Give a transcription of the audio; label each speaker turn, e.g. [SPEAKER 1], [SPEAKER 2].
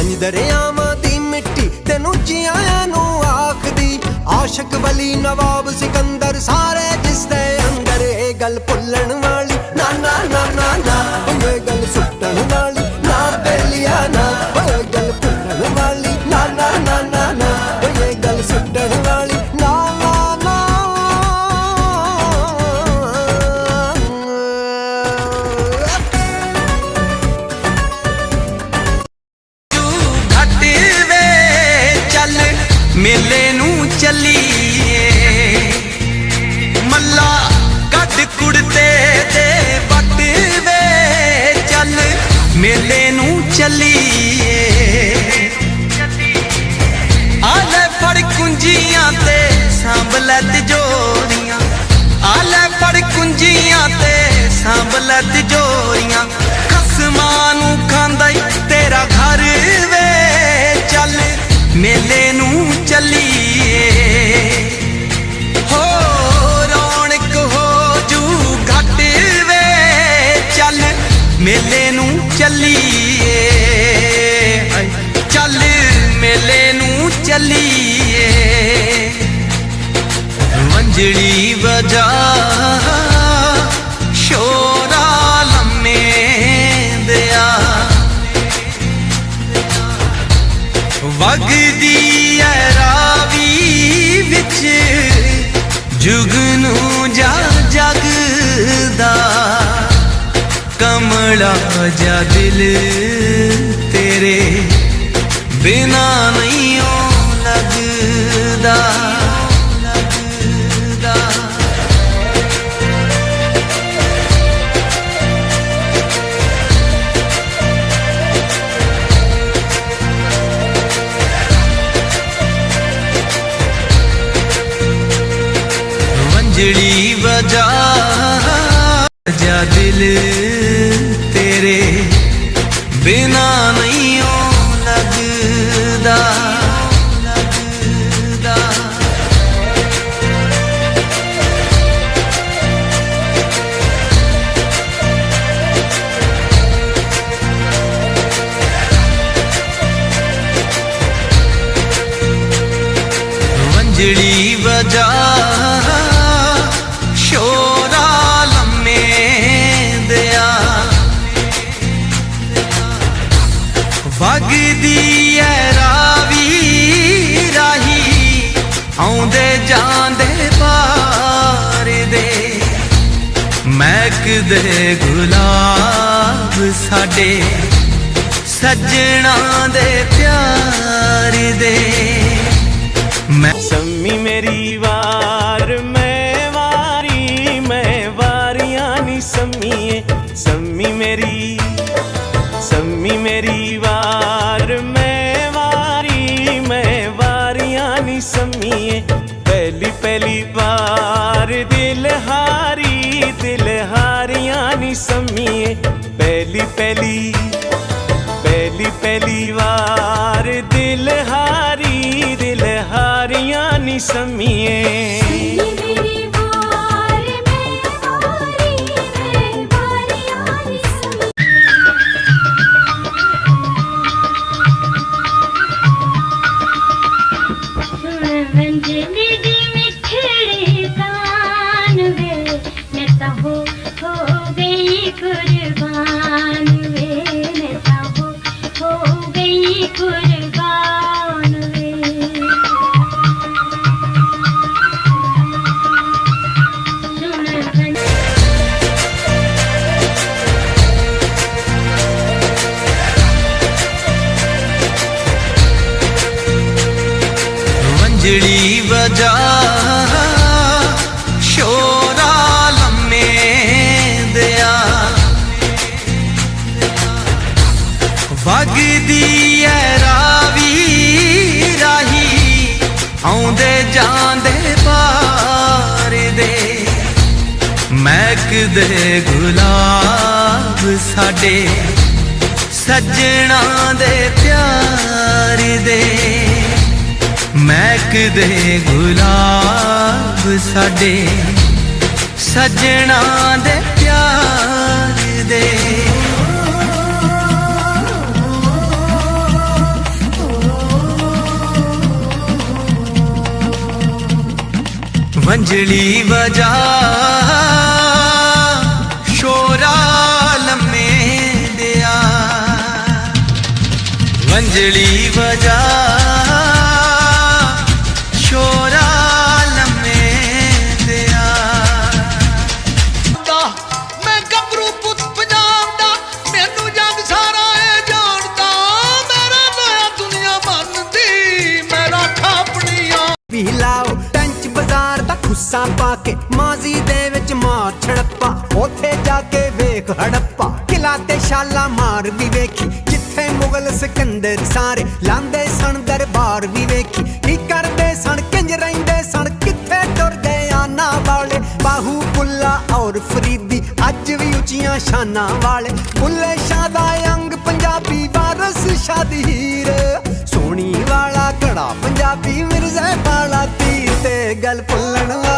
[SPEAKER 1] ਪੰਜ ਦਰਿਆਵਾਂ ਦੀ ਮਿੱਟੀ ਤੈਨੂੰ ਜਿਆਂ ਨੂੰ ਆਖਦੀ। ਆਸ਼ਕ ਵਲੀ ਨਵਾਬ ਸਿਕੰਦਰ ਸਾਰੇ ਜਿਸ ਦੇ ਅੰਦਰ। ਇਹ ਗੱਲ ਭੁੱਲਣ ਵਾਲੀ ਨਾ ਨਾ ਨਾ ਨਾ ਨਾ, ਇਹ ਗੱਲ ਸੁੱਟਣ ਵਾਲੀ ਨਾ ਬੇਲੀਆ ਨਾ। ਇਹ ਗੱਲ ਭੁੱਲਣ ਵਾਲੀ ਨਾ ਨਾ ਨਾ ਨਾ ਨਾ, ਇਹ ਗੱਲ ਸੁੱਟਣ ਵਾਲੀ ਨਾ ਨਾ ਨਾ।
[SPEAKER 2] ਘੱਟ ਵੇ ਚੱਲ ਮੇਲੇ ਨੂੰ ਚੱਲੀਏ, ਮੱਲਾ ਕੱਢ ਕੁੜਤੇ ਦੇ ਵੱਟ ਵੇ ਚੱਲ ਮੇਲੇ ਨੂੰ ਚੱਲੀਏ। ਆ ਲੈ ਫੜ ਕੁੰਜੀਆਂ ਤੇ ਸਾਂਭ ਲੈ ਤਿਜੋਰੀਆਂ, ਆ ਲੈ ਫੜ ਕੁੰਜੀਆਂ ਤੇ ਸਾਂਭ ਲੈ ਤਿਜੋਰੀਆਂ। ਖਸਮਾਂ ਨੂੰ ਖਾਂਦਾ ਈ ਤੇਰਾ ਘਰ ਵੇ ਚੱਲ ਮੇਲੇ ਨੂੰ ਚੱਲੀਏ। ਹੋ ਰੌਣਕ ਹੋ ਜੂ ਘੱਟ ਵੇ ਚੱਲ ਮੇਲੇ ਨੂੰ ਚੱਲੀਏ, ਚੱਲ ਮੇਲੇ ਨੂੰ ਚੱਲੀਏ। ਵੰਜੜੀ ਵਜਾ ਸ਼ੋਰਾ ਲੰਮੇ ਦਿਆ, ਵਗਦੀ ਐ ਰਾਵੀ ਵਿੱਚ ਜੁਗਨੂ ਜਾ ਜਗਦਾ। ਕਮਲਾ ਜਾ ਦਿਲ ਤੇਰੇ ਬਿਨਾ ਨਹੀਂ ਓ ਲੱਗਦਾ। ਵੰਜੜੀ ਵਜਾ ਜਾ ਦਿਲ ਤੇਰੇ ਬਿਨਾ ਨਹੀਂ ਓ ਲੱਗਦਾ। ਵੰਜੜੀ ਵਜਾ ਸ਼ੋਰਾ ਲੰਮੇ ਦਿਆ, ਵਗਦੀ ਐ ਰਾਵੀ ਰਾਹੀ ਆਉਂਦੇ ਜਾਂਦੇ ਪਾਰ ਦੇ। ਮਹਿਕਦੇ ਗੁਲਾਬ ਸਾਡੇ ਸੱਜਣਾ ਦੇ ਪਿਆਰ ਦੇ। ਮੈਂ
[SPEAKER 3] ਸੰਮੀ ਮੇਰੀ ਵਾਰ ਮੈਂ ਵਾਰੀਆਂ ਨੀ ਸੰਮੀਏ। ਸੰਮੀ ਮੇਰੀ ਵਾਰ ਮੈਂ ਵਾਰੀਆਂ ਨੀ ਸੰਮੀਏ। ਪਹਿਲੀ ਵਾਰ ਦਿਲ ਹਾਰੀਆਂ ਨੀ ਸੰਮੀਏ। ਪਹਿਲੀ ਵਾਰ ਦਿਲ ਹਾਰੀਆਂ ਨੀ ਸੰਮੀਏ।
[SPEAKER 2] ਵੰਜੜੀ ਵਜਾ ਸ਼ੋਰਾ ਲੰਮੇ ਦਿਆ, ਵਗਦੀ ਐ ਰਾਵੀ ਰਾਹੀ ਆਉਂਦੇ ਜਾਂਦੇ ਪਾਰ ਦੇ। ਮਹਿਕਦੇ ਗੁਲਾਬ ਸਾਡੇ ਸੱਜਣਾ ਦੇ ਪਿਆਰ ਦੇ। ਮਹਿਕਦੇ ਗੁਲਾਬ ਸਾਡੇ ਸੱਜਣਾ ਦੇ ਪਿਆਰ ਦੇ। ਵੰਜਲੀ ਵਜਾ ਸ਼ੋਰਾ ਲੰਮੇ ਦਿਆ ਵੰਜਲੀ ਵਜਾ ਸ਼ੋਰਾ ਲੰਮੇ ਦਿਆ
[SPEAKER 4] ਮੈਂ ਗੱਭਰੂ ਪੁੱਤ ਪੰਜਾਬ ਦਾ ਮੈਨੂੰ ਜੱਗ ਸਾਰਾ ਇਹ ਜਾਣਦਾ ਮੇਰਾ ਨਾਂ ਦੁਨੀਆ ਮੰਨਦੀ ਮੈਂ ਰੱਖਾਂ ਆਪਣੀਆਂ
[SPEAKER 1] ਵੀ ਲਾਓ ਟੰਚ ਬਾਜ਼ਾਰ ਦਾ ਖੁੱਸਾ ਪਾ ਕੇ ਮਾਜ਼ੀ ਦੇ ਵਿੱਚ ਮਾਰ ਛੜੱਪਾ ਉੱਥੇ ਜਾ ਕੇ ਵੇਖ ਹੜੱਪਾ ਕਿਲਾ ਤੇ ਸ਼ਾਲਾ ਮਾਰ ਵੀ ਵੇਖੀ ਜਿੱਥੇ ਮੁਗਲ ਸਿਕੰਦਰ ਸਾਰੇ ਲਾਂਦੇ ਸਣ ਦਰਬਾਰ ਵੀ ਵੇਖੀ ਕੀ ਕਰਦੇ ਸਣ ਕਿੰਜ ਰਹਿੰਦੇ ਸਣ ਕਿੱਥੇ ਟੁਰਦੇ ਆਨਾ ਵਾਲੇ ਬਾਹੂ ਪੁੱਲਾ ਔਰ ਫਰੀਦੀ ਅੱਜ ਵੀ ਉੱਚੀਆਂ ਸ਼ਾਨਾਂ ਵਾਲੇ ਬੁੱਲੇ ਸ਼ਾਹ ਦਾ ਅੰਗ ਪੰਜਾਬੀ ਵਾਰਸ ਸ਼ਾਹ ਦੀ ਹੀਰ ਸੋਹਣੀ ਵਾਲਾ ਘੜਾ ਪੰਜਾਬੀ ਮਿਰਜ਼ੇ ਵਾਲਾ ਤੀਰ ਤੇ ਗੱਲ ਭੁੱਲਣ ਵਾਲਾ